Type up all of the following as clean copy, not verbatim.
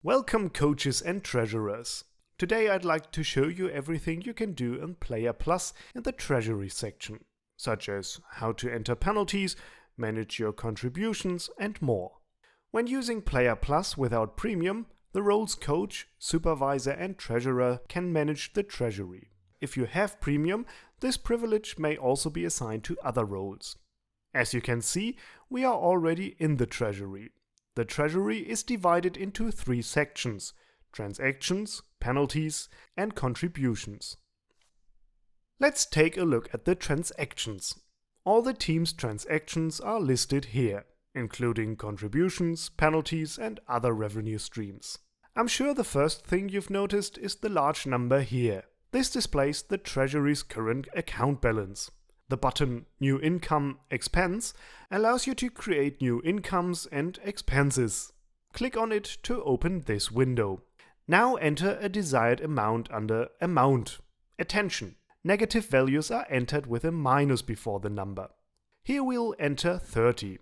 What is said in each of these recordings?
Welcome coaches and treasurers. Today I'd like to show you everything you can do in PlayerPlus in the Treasury section, such as how to enter penalties, manage your contributions and more. When using PlayerPlus without premium, the roles coach, supervisor and treasurer can manage the treasury. If you have premium, this privilege may also be assigned to other roles. As you can see, we are already in the treasury. The treasury is divided into three sections: transactions, penalties, and contributions. Let's take a look at the transactions. All the team's transactions are listed here, including contributions, penalties, and other revenue streams. I'm sure the first thing you've noticed is the large number here. This displays the treasury's current account balance. The button New Income Expense allows you to create new incomes and expenses. Click on it to open this window. Now enter a desired amount under Amount. Attention! Negative values are entered with a minus before the number. Here we'll enter 30.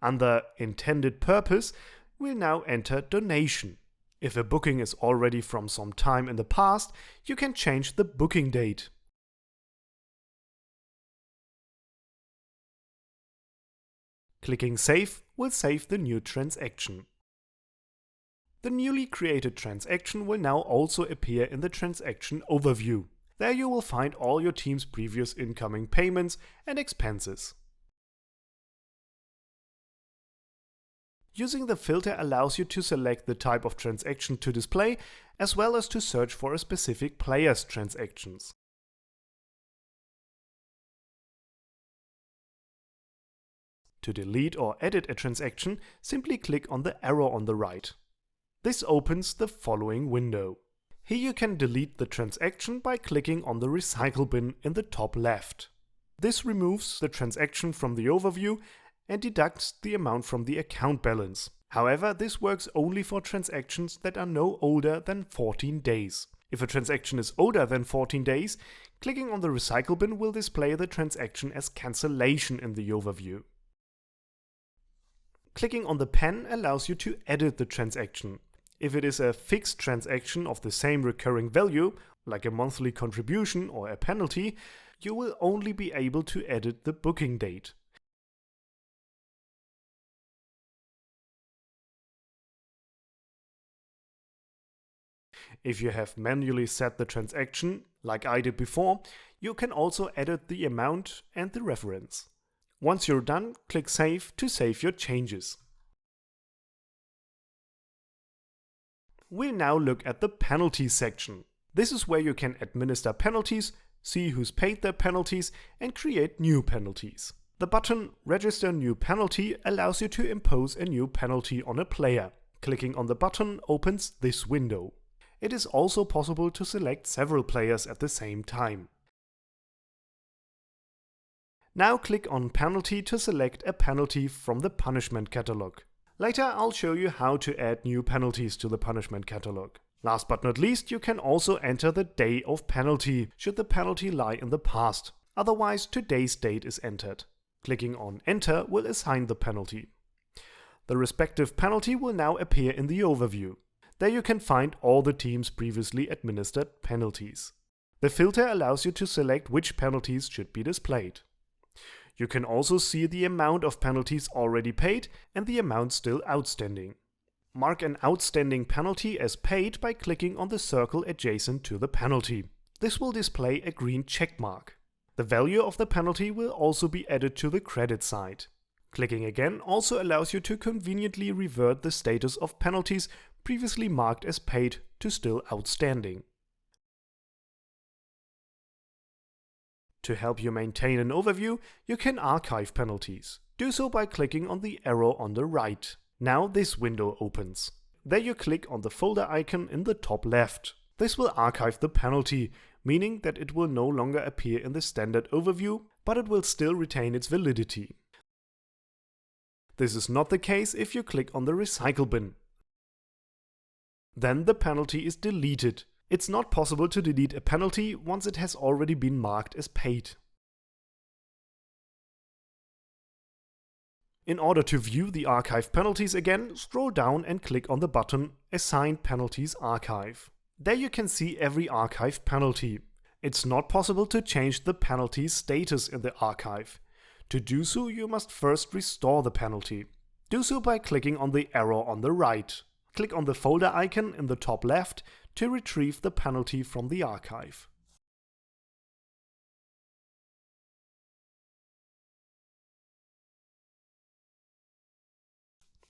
Under Intended Purpose, we'll now enter Donation. If a booking is already from some time in the past, you can change the booking date. Clicking Save will save the new transaction. The newly created transaction will now also appear in the transaction overview. There you will find all your team's previous incoming payments and expenses. Using the filter allows you to select the type of transaction to display, as well as to search for a specific player's transactions. To delete or edit a transaction, simply click on the arrow on the right. This opens the following window. Here you can delete the transaction by clicking on the recycle bin in the top left. This removes the transaction from the overview and deducts the amount from the account balance. However, this works only for transactions that are no older than 14 days. If a transaction is older than 14 days, clicking on the recycle bin will display the transaction as cancellation in the overview. Clicking on the pen allows you to edit the transaction. If it is a fixed transaction of the same recurring value, like a monthly contribution or a penalty, you will only be able to edit the booking date. If you have manually set the transaction, like I did before, you can also edit the amount and the reference. Once you're done, click Save to save your changes. We'll now look at the Penalties section. This is where you can administer penalties, see who's paid their penalties, and create new penalties. The button Register New Penalty allows you to impose a new penalty on a player. Clicking on the button opens this window. It is also possible to select several players at the same time. Now click on Penalty to select a penalty from the punishment catalog. Later I'll show you how to add new penalties to the punishment catalog. Last but not least, you can also enter the day of penalty, should the penalty lie in the past. Otherwise, today's date is entered. Clicking on Enter will assign the penalty. The respective penalty will now appear in the overview. There you can find all the team's previously administered penalties. The filter allows you to select which penalties should be displayed. You can also see the amount of penalties already paid and the amount still outstanding. Mark an outstanding penalty as paid by clicking on the circle adjacent to the penalty. This will display a green check mark. The value of the penalty will also be added to the credit side. Clicking again also allows you to conveniently revert the status of penalties previously marked as paid to still outstanding. To help you maintain an overview, you can archive penalties. Do so by clicking on the arrow on the right. Now this window opens. There you click on the folder icon in the top left. This will archive the penalty, meaning that it will no longer appear in the standard overview, but it will still retain its validity. This is not the case if you click on the recycle bin. Then the penalty is deleted. It's not possible to delete a penalty once it has already been marked as paid. In order to view the archived penalties again, scroll down and click on the button Assign Penalties Archive. There you can see every archived penalty. It's not possible to change the penalty's status in the archive. To do so, you must first restore the penalty. Do so by clicking on the arrow on the right. Click on the folder icon in the top left to retrieve the penalty from the archive.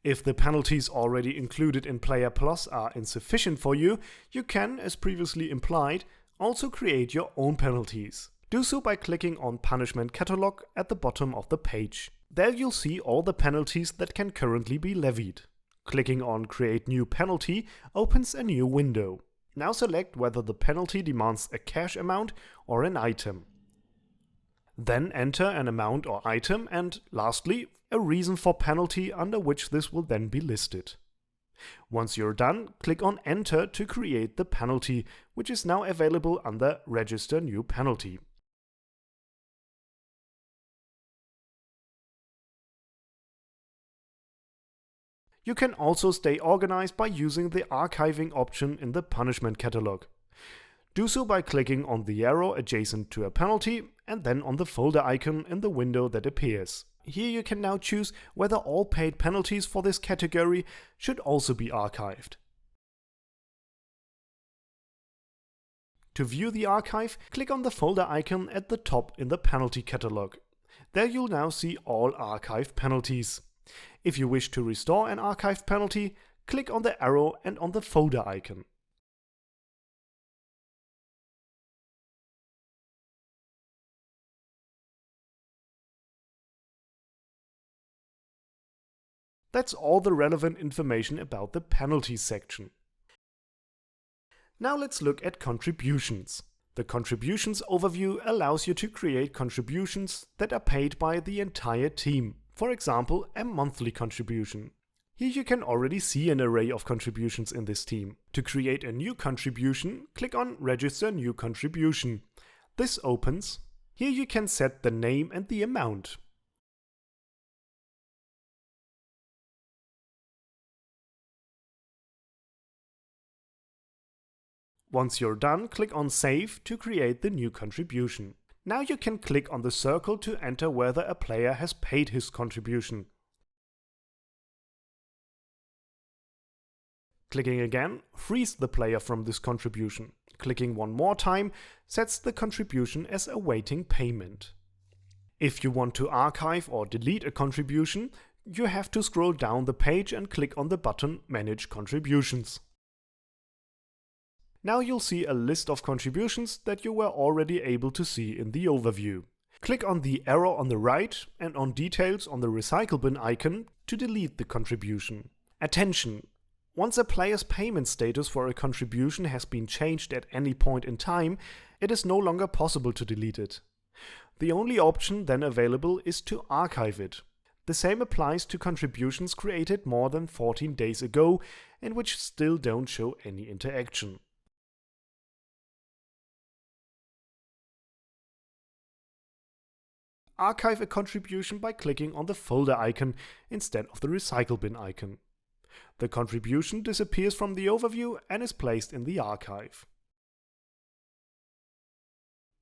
If the penalties already included in PlayerPlus are insufficient for you, you can, as previously implied, also create your own penalties. Do so by clicking on Punishment Catalog at the bottom of the page. There you'll see all the penalties that can currently be levied. Clicking on Create New Penalty opens a new window. Now select whether the penalty demands a cash amount or an item. Then enter an amount or item and, lastly, a reason for penalty under which this will then be listed. Once you're done, click on Enter to create the penalty, which is now available under Register New Penalty. You can also stay organized by using the archiving option in the punishment catalog. Do so by clicking on the arrow adjacent to a penalty and then on the folder icon in the window that appears. Here you can now choose whether all paid penalties for this category should also be archived. To view the archive, click on the folder icon at the top in the penalty catalog. There you'll now see all archived penalties. If you wish to restore an archived penalty, click on the arrow and on the folder icon. That's all the relevant information about the penalties section. Now let's look at contributions. The contributions overview allows you to create contributions that are paid by the entire team. For example, a monthly contribution. Here you can already see an array of contributions in this team. To create a new contribution, click on Register New Contribution. This opens. Here you can set the name and the amount. Once you're done, click on Save to create the new contribution. Now you can click on the circle to enter whether a player has paid his contribution. Clicking again frees the player from this contribution. Clicking one more time sets the contribution as awaiting payment. If you want to archive or delete a contribution, you have to scroll down the page and click on the button Manage Contributions. Now you'll see a list of contributions that you were already able to see in the overview. Click on the arrow on the right and on Details on the Recycle Bin icon to delete the contribution. Attention! Once a player's payment status for a contribution has been changed at any point in time, it is no longer possible to delete it. The only option then available is to archive it. The same applies to contributions created more than 14 days ago and which still don't show any interaction. Archive a contribution by clicking on the folder icon instead of the recycle bin icon. The contribution disappears from the overview and is placed in the archive.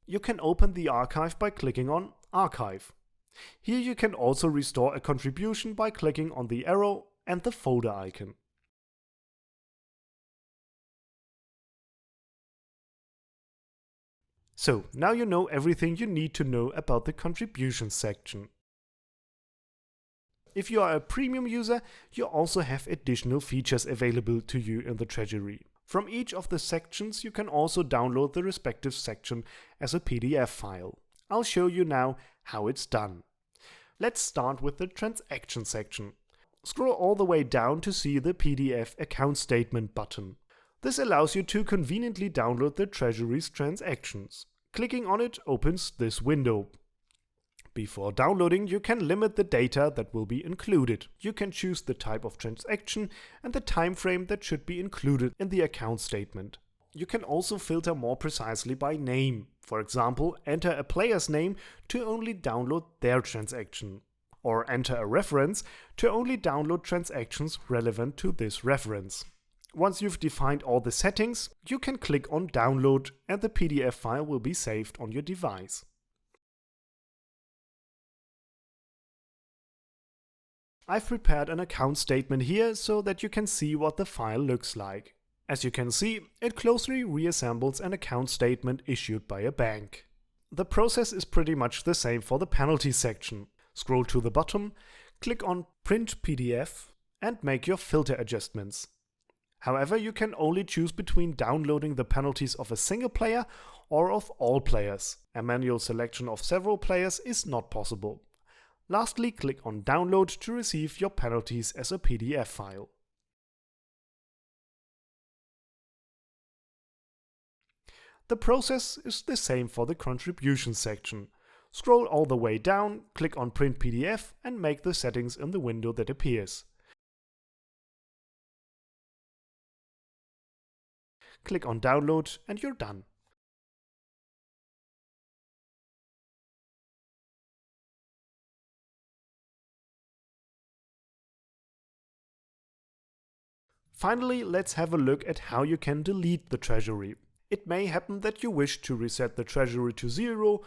You can open the archive by clicking on Archive. Here you can also restore a contribution by clicking on the arrow and the folder icon. So, now you know everything you need to know about the contributions section. If you are a premium user, you also have additional features available to you in the Treasury. From each of the sections you can also download the respective section as a PDF file. I'll show you now how it's done. Let's start with the transaction section. Scroll all the way down to see the PDF account statement button. This allows you to conveniently download the Treasury's transactions. Clicking on it opens this window. Before downloading, you can limit the data that will be included. You can choose the type of transaction and the time frame that should be included in the account statement. You can also filter more precisely by name. For example, enter a player's name to only download their transaction. or enter a reference to only download transactions relevant to this reference. Once you've defined all the settings, you can click on Download and the PDF file will be saved on your device. I've prepared an account statement here so that you can see what the file looks like. As you can see, it closely reassembles an account statement issued by a bank. The process is pretty much the same for the Penalties section. Scroll to the bottom, click on Print PDF and make your filter adjustments. However, you can only choose between downloading the penalties of a single player or of all players. A manual selection of several players is not possible. Lastly, click on Download to receive your penalties as a PDF file. The process is the same for the contribution section. Scroll all the way down, click on Print PDF and make the settings in the window that appears. Click on Download and you're done. Finally, let's have a look at how you can delete the treasury. It may happen that you wish to reset the treasury to 0,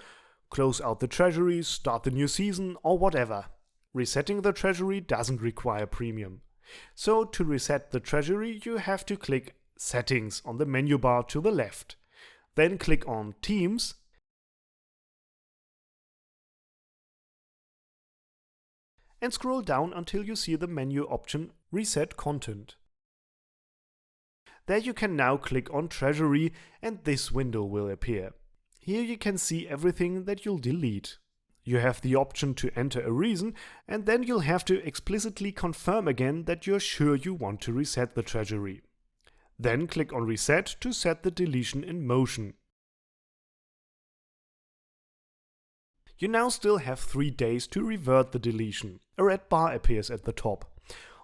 close out the treasury, start the new season, or whatever. Resetting the treasury doesn't require premium. So to reset the treasury, you have to click Settings on the menu bar to the left. Then click on Teams and scroll down until you see the menu option Reset Content. There you can now click on Treasury and this window will appear. Here you can see everything that you'll delete. You have the option to enter a reason and then you'll have to explicitly confirm again that you're sure you want to reset the treasury. Then click on Reset to set the deletion in motion. You now still have 3 days to revert the deletion. A red bar appears at the top.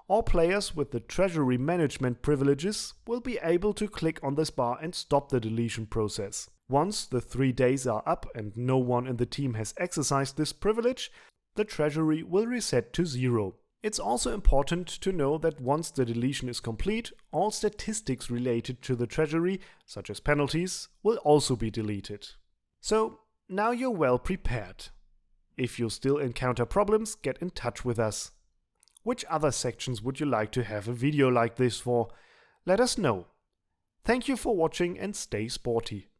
All players with the treasury management privileges will be able to click on this bar and stop the deletion process. Once the 3 days are up and no one in the team has exercised this privilege, the treasury will reset to 0. It's also important to know that once the deletion is complete, all statistics related to the treasury, such as penalties, will also be deleted. So now you're well prepared. If you still encounter problems, get in touch with us. Which other sections would you like to have a video like this for? Let us know. Thank you for watching and stay sporty.